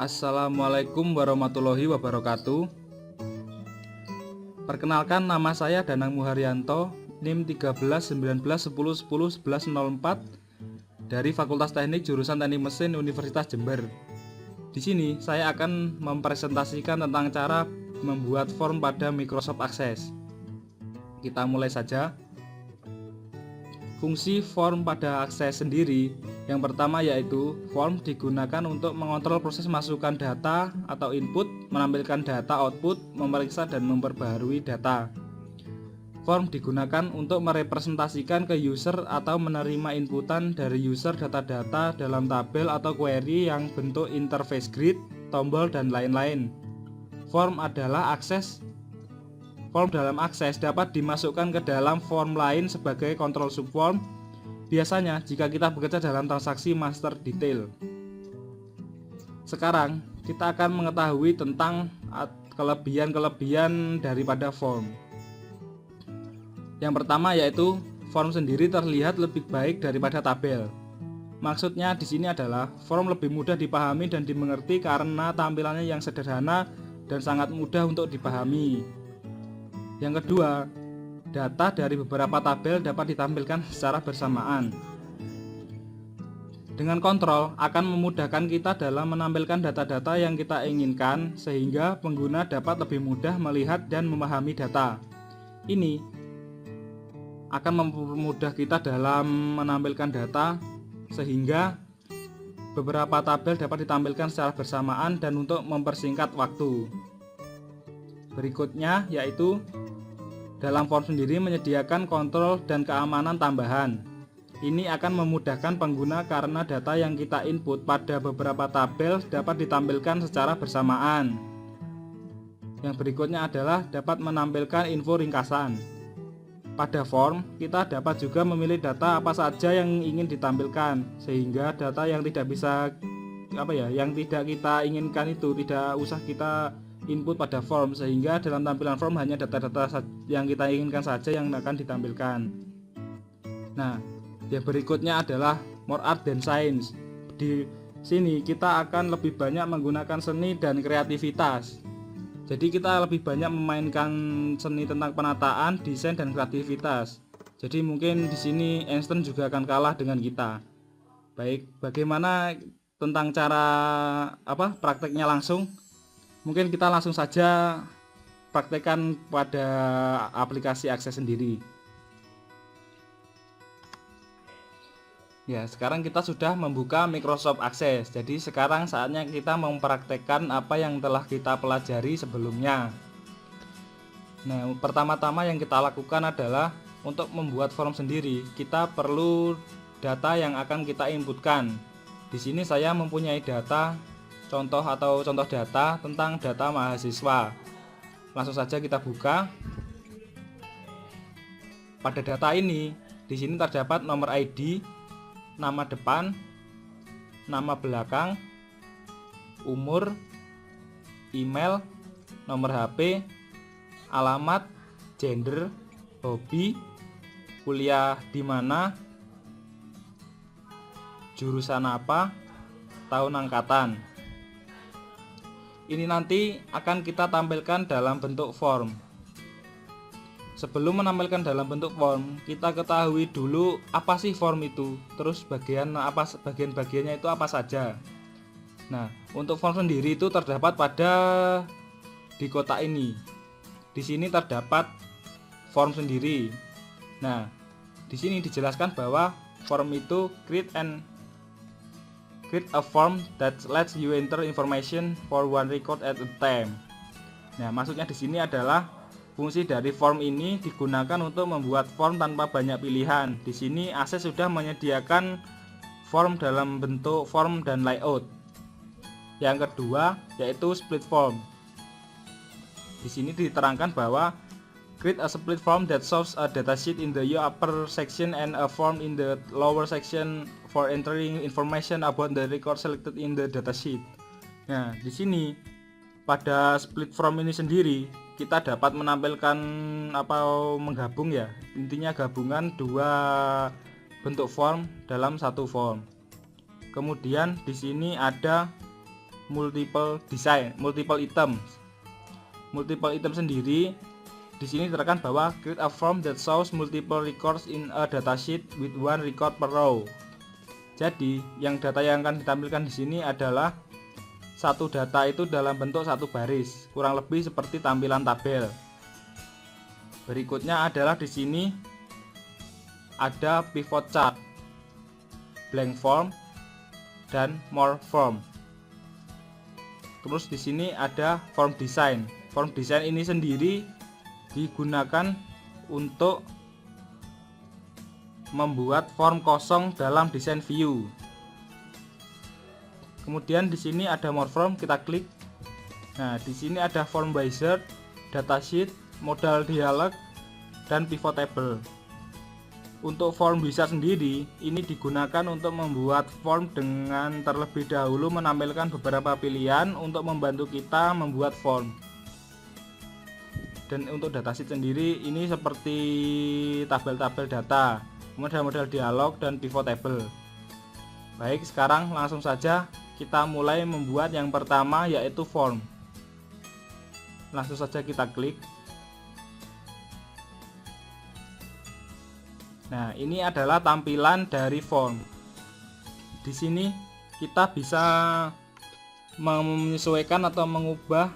Assalamualaikum warahmatullahi wabarakatuh. Perkenalkan, nama saya Danang Muharyanto, NIM 131910101104 dari Fakultas Teknik Jurusan Teknik Mesin Universitas Jember. Di sini saya akan mempresentasikan tentang cara membuat form pada Microsoft Access. Kita mulai saja. Fungsi form pada Access sendiri, yang pertama yaitu form digunakan untuk mengontrol proses masukan data atau input, menampilkan data output, memeriksa dan memperbaharui data. Form digunakan untuk merepresentasikan ke user atau menerima inputan dari user data-data dalam tabel atau query yang bentuk interface grid, tombol, dan lain-lain. Form dalam Access dapat dimasukkan ke dalam form lain sebagai control subform, biasanya jika kita bekerja dalam transaksi master detail. Sekarang kita akan mengetahui tentang kelebihan-kelebihan daripada form. Yang pertama yaitu form sendiri terlihat lebih baik daripada tabel. Maksudnya di sini adalah form lebih mudah dipahami dan dimengerti karena tampilannya yang sederhana dan sangat mudah untuk dipahami. Yang kedua, data dari beberapa tabel dapat ditampilkan secara bersamaan. Dengan kontrol akan memudahkan kita dalam menampilkan data-data yang kita inginkan, sehingga pengguna dapat lebih mudah melihat dan memahami data. Ini akan mempermudah kita dalam menampilkan data, sehingga beberapa tabel dapat ditampilkan secara bersamaan dan untuk mempersingkat waktu. Berikutnya yaitu dalam form sendiri menyediakan kontrol dan keamanan tambahan. Ini akan memudahkan pengguna karena data yang kita input pada beberapa tabel dapat ditampilkan secara bersamaan. Yang berikutnya adalah dapat menampilkan info ringkasan. Pada form, kita dapat juga memilih data apa saja yang ingin ditampilkan, sehingga data yang tidak kita inginkan itu tidak usah kita input pada form, sehingga dalam tampilan form hanya data-data yang kita inginkan saja yang akan ditampilkan. Nah, yang berikutnya adalah more art than science. Di sini kita akan lebih banyak menggunakan seni dan kreativitas. Jadi kita lebih banyak memainkan seni tentang penataan, desain, dan kreativitas. Jadi mungkin di sini Einstein juga akan kalah dengan kita. Baik, bagaimana tentang cara prakteknya langsung? Mungkin kita langsung saja praktekkan pada aplikasi Access sendiri. Ya, sekarang kita sudah membuka Microsoft Access. Jadi sekarang saatnya kita mempraktekkan apa yang telah kita pelajari sebelumnya. Nah, pertama-tama yang kita lakukan adalah untuk membuat form sendiri, kita perlu data yang akan kita inputkan. Di sini saya mempunyai data contoh data tentang data mahasiswa. Langsung saja kita buka. Pada data ini, di sini terdapat nomor ID, nama depan, nama belakang, umur, email, nomor HP, alamat, gender, hobi, kuliah di mana, jurusan apa, tahun angkatan. Ini nanti akan kita tampilkan dalam bentuk form. Sebelum menampilkan dalam bentuk form, kita ketahui dulu apa sih form itu, terus bagian-bagiannya itu apa saja. Nah, untuk form sendiri itu terdapat di kotak ini. Di sini terdapat form sendiri. Nah, di sini dijelaskan bahwa form itu create a form that lets you enter information for one record at a time. Nah, maksudnya di sini adalah fungsi dari form ini digunakan untuk membuat form tanpa banyak pilihan. Di sini Access sudah menyediakan form dalam bentuk form dan layout. Yang kedua yaitu split form. Di sini diterangkan bahwa create a split form that shows a datasheet in the upper section and a form in the lower section for entering information about the record selected in the datasheet. Nah, di sini pada split form ini sendiri kita dapat menampilkan menggabung ya. Intinya gabungan dua bentuk form dalam satu form. Kemudian di sini ada multiple design, multiple items. Multiple item sendiri di sini diterangkan bahwa create a form that shows multiple records in a datasheet with one record per row. Jadi, yang data yang akan ditampilkan di sini adalah satu data itu dalam bentuk satu baris, kurang lebih seperti tampilan tabel. Berikutnya adalah di sini ada pivot chart, blank form, dan more form. Terus di sini ada form design. Form design ini sendiri digunakan untuk membuat form kosong dalam desain view. Kemudian di sini ada more form, kita klik. Nah, di sini ada form wizard, datasheet, modal dialog, dan pivot table. Untuk form wizard sendiri ini digunakan untuk membuat form dengan terlebih dahulu menampilkan beberapa pilihan untuk membantu kita membuat form. Dan untuk datasheet sendiri ini seperti tabel-tabel data, model-model dialog, dan pivot table. Baik, sekarang langsung saja kita mulai membuat yang pertama, yaitu form. Langsung saja kita klik. Nah, ini adalah tampilan dari form. Di sini kita bisa menyesuaikan atau mengubah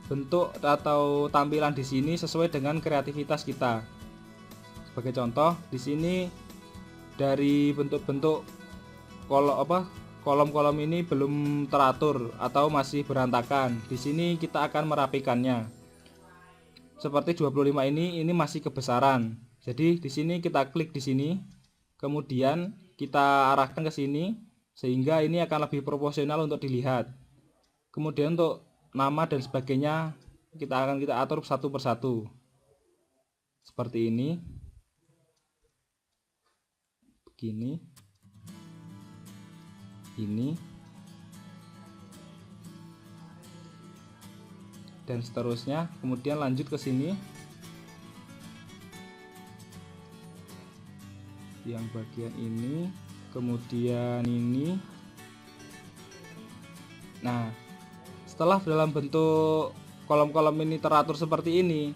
bentuk atau tampilan di sini sesuai dengan kreativitas kita. Sebagai contoh, di sini dari bentuk-bentuk kolom-kolom ini belum teratur atau masih berantakan. Di sini kita akan merapikannya. Seperti 25 ini masih kebesaran. Jadi di sini kita klik di sini, kemudian kita arahkan ke sini sehingga ini akan lebih proporsional untuk dilihat. Kemudian untuk nama dan sebagainya kita atur satu persatu. Seperti ini. Begini. Ini. Dan seterusnya, kemudian lanjut ke sini. Yang bagian ini, kemudian ini. Nah, setelah dalam bentuk kolom-kolom ini teratur seperti ini,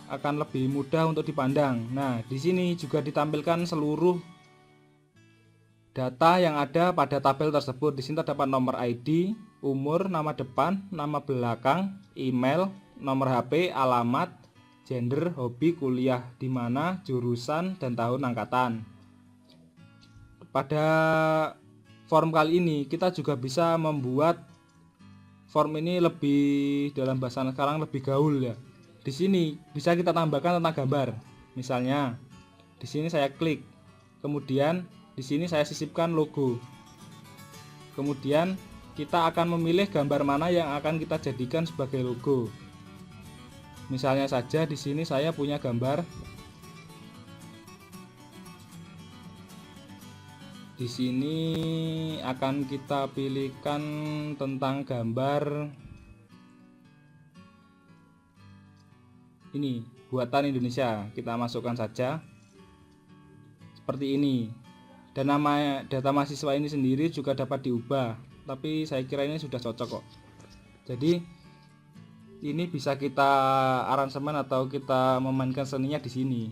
akan lebih mudah untuk dipandang. Nah, di sini juga ditampilkan seluruh data yang ada pada tabel tersebut. Di sini terdapat nomor ID, umur, nama depan, nama belakang, email, nomor HP, alamat, gender, hobi, kuliah di mana, jurusan, dan tahun angkatan. Pada form kali ini kita juga bisa membuat form ini lebih, dalam bahasa sekarang, lebih gaul ya. Di sini bisa kita tambahkan tentang gambar. Misalnya di sini saya klik, kemudian di sini saya sisipkan logo. Kemudian kita akan memilih gambar mana yang akan kita jadikan sebagai logo. Misalnya saja di sini saya punya gambar. Di sini akan kita pilihkan tentang gambar ini, buatan Indonesia. Kita masukkan saja seperti ini. Dan nama data mahasiswa ini sendiri juga dapat diubah, tapi saya kira ini sudah cocok kok. Jadi ini bisa kita aransemen atau kita memainkan seninya di sini.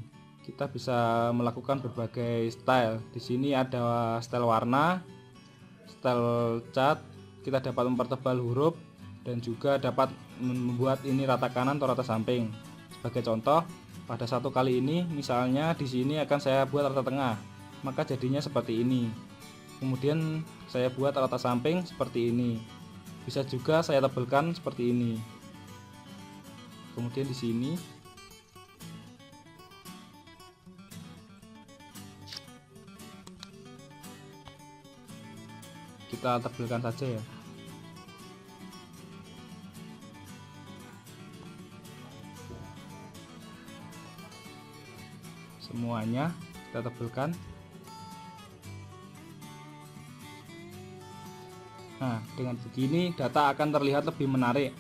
Kita bisa melakukan berbagai style. Di sini ada style warna, style cat. Kita dapat mempertebal huruf dan juga dapat membuat ini rata kanan atau rata samping. Sebagai contoh, pada satu kali ini misalnya di sini akan saya buat rata tengah, maka jadinya seperti ini. Kemudian saya buat rata samping seperti ini. Bisa juga saya tebalkan seperti ini. Kemudian di sini kita tebalkan saja ya. Semuanya kita tebalkan. Nah, dengan begini data akan terlihat lebih menarik.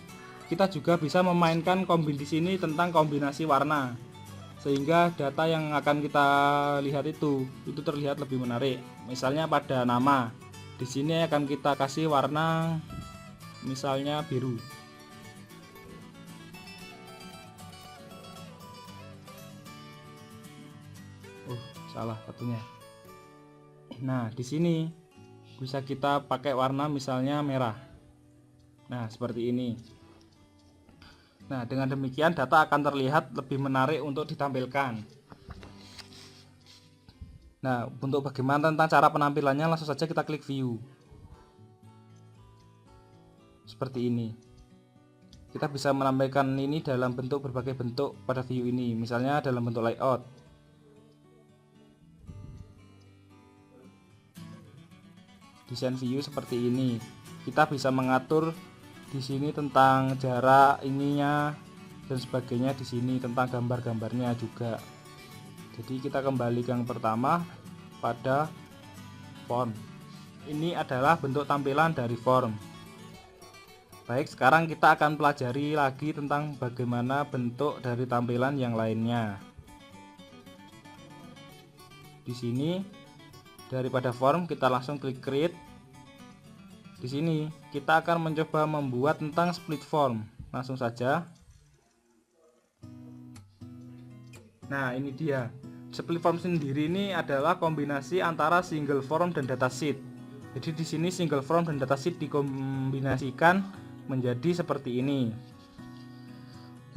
Kita juga bisa memainkan kombinasi ini tentang kombinasi warna, sehingga data yang akan kita lihat itu terlihat lebih menarik. Misalnya pada nama, Di sini akan kita kasih warna misalnya biru. Salah satunya. Nah, di sini bisa kita pakai warna misalnya merah. Nah, seperti ini. Nah, dengan demikian data akan terlihat lebih menarik untuk ditampilkan. Nah, untuk bagaimana tentang cara penampilannya, langsung saja kita klik view. Seperti ini. Kita bisa menampilkan ini dalam bentuk berbagai bentuk pada view ini, misalnya dalam bentuk layout. Desain view seperti ini. Kita bisa mengatur di sini tentang jarak ininya dan sebagainya, di sini tentang gambar-gambarnya juga. Jadi kita kembali ke yang pertama pada form. Ini adalah bentuk tampilan dari form. Baik, sekarang kita akan pelajari lagi tentang bagaimana bentuk dari tampilan yang lainnya. Di sini daripada form kita langsung klik create. Di sini kita akan mencoba membuat tentang split form. Langsung saja. Nah, ini dia. Split form sendiri ini adalah kombinasi antara single form dan datasheet. Jadi di sini single form dan datasheet dikombinasikan menjadi seperti ini.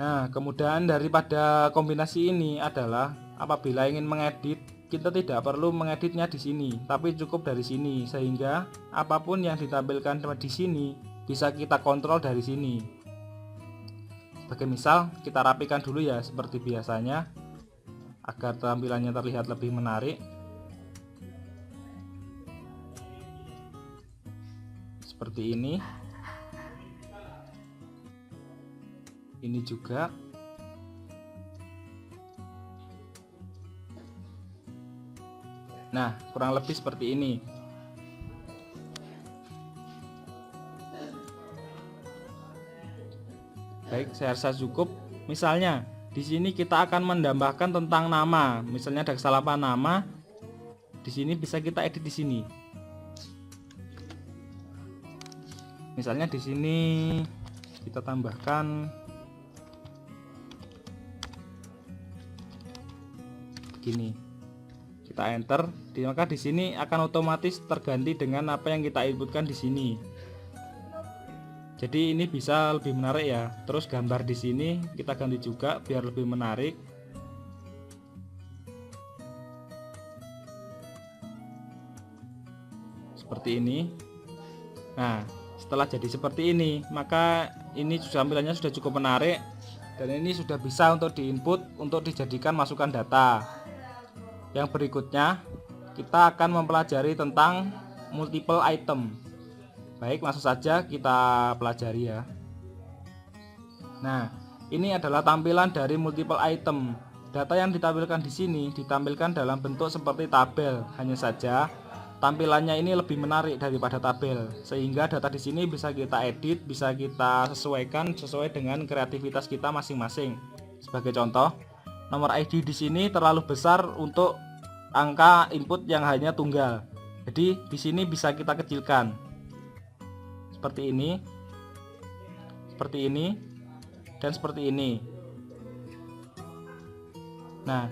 Nah, kemudian daripada kombinasi ini adalah apabila ingin mengedit, kita tidak perlu mengeditnya di sini, tapi cukup dari sini, sehingga apapun yang ditampilkan di sini bisa kita kontrol dari sini. Sebagai misal, kita rapikan dulu ya seperti biasanya agar tampilannya terlihat lebih menarik. Seperti ini. Ini juga. Nah, kurang lebih seperti ini. Baik, saya rasa cukup. Misalnya, di sini kita akan menambahkan tentang nama. Misalnya ada kesalahan nama. Di sini bisa kita edit di sini. Misalnya di sini kita tambahkan begini. Kita enter, maka di sini akan otomatis terganti dengan apa yang kita inputkan di sini. Jadi ini bisa lebih menarik ya. Terus gambar di sini kita ganti juga biar lebih menarik. Seperti ini. Nah, setelah jadi seperti ini, maka ini tampilannya sudah cukup menarik dan ini sudah bisa untuk diinput untuk dijadikan masukan data. Yang berikutnya kita akan mempelajari tentang multiple item. Baik, langsung saja kita pelajari ya. Nah, ini adalah tampilan dari multiple item. Data yang ditampilkan di sini ditampilkan dalam bentuk seperti tabel. Hanya saja tampilannya ini lebih menarik daripada tabel, sehingga data di sini bisa kita edit, bisa kita sesuaikan sesuai dengan kreativitas kita masing-masing. Sebagai contoh, nomor ID di sini terlalu besar untuk angka input yang hanya tunggal. Jadi di sini bisa kita kecilkan. Seperti ini. Seperti ini dan seperti ini. Nah,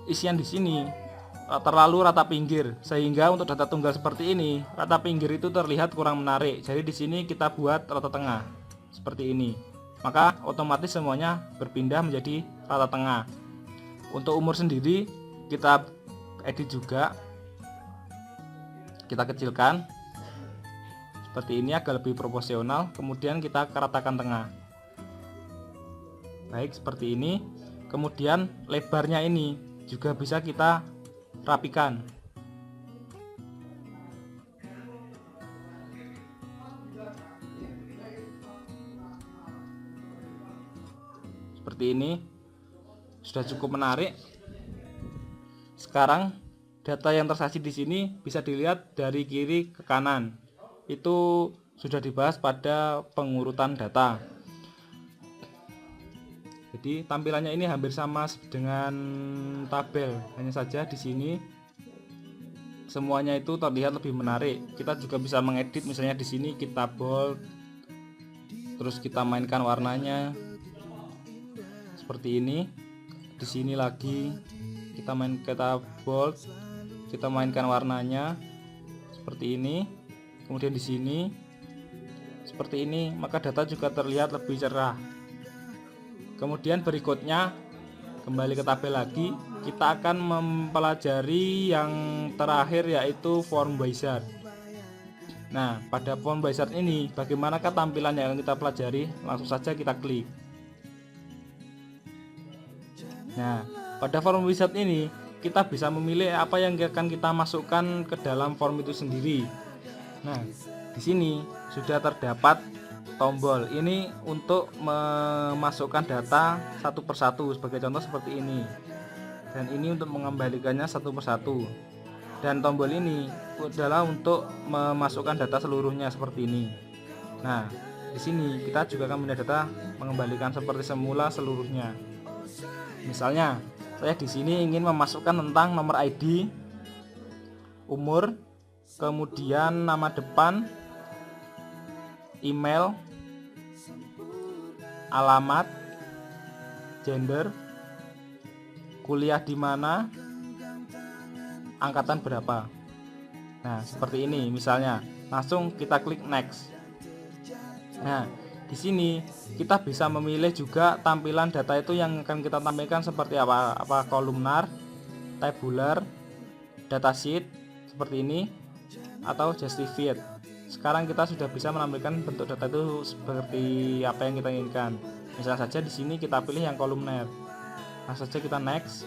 isian di sini terlalu rata pinggir, sehingga untuk data tunggal seperti ini, rata pinggir itu terlihat kurang menarik. Jadi di sini kita buat rata tengah. Seperti ini. Maka otomatis semuanya berpindah menjadi rata tengah. Untuk umur sendiri kita edit juga, kita kecilkan seperti ini agar lebih proporsional, kemudian kita ratakan tengah. Baik, seperti ini. Kemudian lebarnya ini juga bisa kita rapikan. Seperti ini. Sudah cukup menarik. Sekarang data yang tersaji di sini bisa dilihat dari kiri ke kanan. Itu sudah dibahas pada pengurutan data. Jadi tampilannya ini hampir sama dengan tabel, hanya saja di sini semuanya itu terlihat lebih menarik. Kita juga bisa mengedit, misalnya di sini kita bold, terus kita mainkan warnanya seperti ini. Di sini lagi kita bold, kita mainkan warnanya seperti ini. Kemudian di sini seperti ini, maka data juga terlihat lebih cerah. Kemudian berikutnya kembali ke tabel lagi, kita akan mempelajari yang terakhir yaitu form wizard. Nah, pada form wizard ini bagaimanakah tampilan yang kita pelajari? Langsung saja kita klik. Nah, pada form wizard ini kita bisa memilih apa yang akan kita masukkan ke dalam form itu sendiri. Nah, di sini sudah terdapat tombol ini untuk memasukkan data satu persatu, sebagai contoh seperti ini, dan ini untuk mengembalikannya satu persatu, dan tombol ini adalah untuk memasukkan data seluruhnya seperti ini. Nah, di sini kita juga akan memilih data mengembalikan seperti semula seluruhnya. Misalnya saya di sini ingin memasukkan tentang nomor ID, umur, kemudian nama depan, email, alamat, gender, kuliah di mana, angkatan berapa. Nah, seperti ini misalnya. Langsung kita klik next. Nah, di sini kita bisa memilih juga tampilan data itu yang akan kita tampilkan seperti apa kolumnar, tabular, datasheet seperti ini, atau justified. Sekarang kita sudah bisa menampilkan bentuk data itu seperti apa yang kita inginkan. Misalnya saja di sini kita pilih yang kolumner. Langsung saja kita next.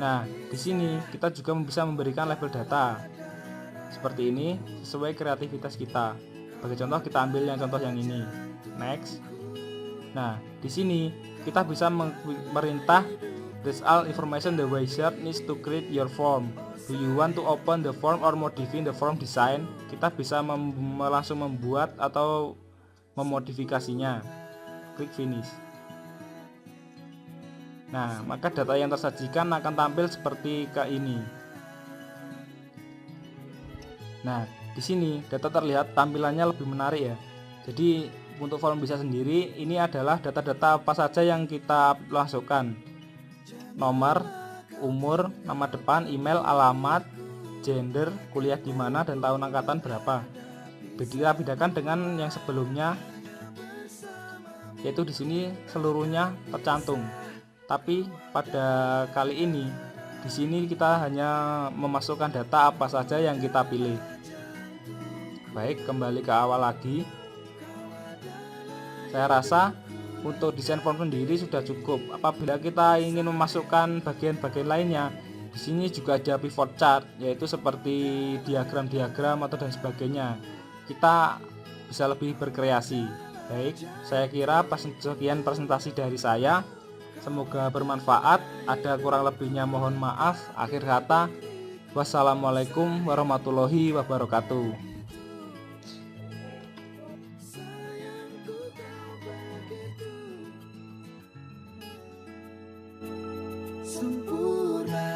Nah, di sini kita juga bisa memberikan label data seperti ini sesuai kreativitas kita. Bagi contoh kita ambil yang contoh yang ini. Next. Nah, di sini kita bisa memerintah this all information the wizard needs to create your form. Do you want to open the form or modify the form design? Kita bisa langsung membuat atau memodifikasinya. Klik finish. Nah, maka data yang tersajikan akan tampil seperti ke ini. Nah, di sini data terlihat tampilannya lebih menarik ya. Jadi untuk form bisa sendiri ini adalah data-data apa saja yang kita masukkan. Nomor, umur, nama depan, email, alamat, gender, kuliah di mana, dan tahun angkatan berapa. Bedakan dengan yang sebelumnya, yaitu di sini seluruhnya tercantum. Tapi pada kali ini di sini kita hanya memasukkan data apa saja yang kita pilih. Baik, kembali ke awal lagi. Saya rasa untuk desain form sendiri sudah cukup. Apabila kita ingin memasukkan bagian-bagian lainnya, di sini juga ada pivot chart, yaitu seperti diagram-diagram atau dan sebagainya. Kita bisa lebih berkreasi. Baik, saya kira sekian presentasi dari saya. Semoga bermanfaat. Ada kurang lebihnya mohon maaf. Akhir kata, wassalamualaikum warahmatullahi wabarakatuh. Sempurna.